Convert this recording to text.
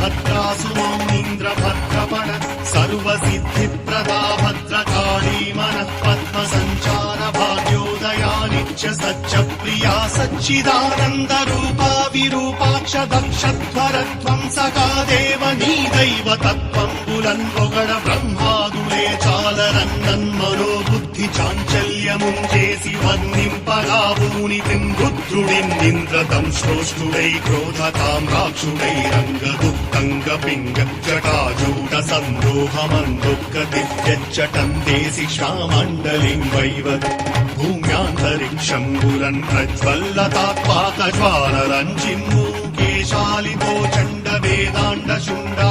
भद्रासु मौनीन्द्र भद्रपण सर्वसिद्धिप्रदा भद्रकाली मनः पद्मसञ्चार भाग्योदया नित्य सच्च प्रिया सच्चिदानन्द रूपा विरूपाक्ष दक्षध्वरध्वंसका देवनी दैव तत्त्वं बुलन्वोगड ब्रह्मादुले चालरन्नन्मनो बुद्धि चाञ्चल्यमुं చేసి వర్ణింపరావునితిం రుద్రుడిన్నింద్రతం శ్రోష్ఠుడై క్రోధతాం రాక్షుడై రంగదుఃఖంగ పింగ జటాజూట సందోహమందుఃఖ దివ్యచ్చటం దేశి శ్యామండలిం వైవత్ భూమ్యాంతరిక్షం పురన్ ప్రజ్వల్లతాత్పాక జ్వాలరంజిమ్మూ కేశాలితో చండ వేదాండ శుండా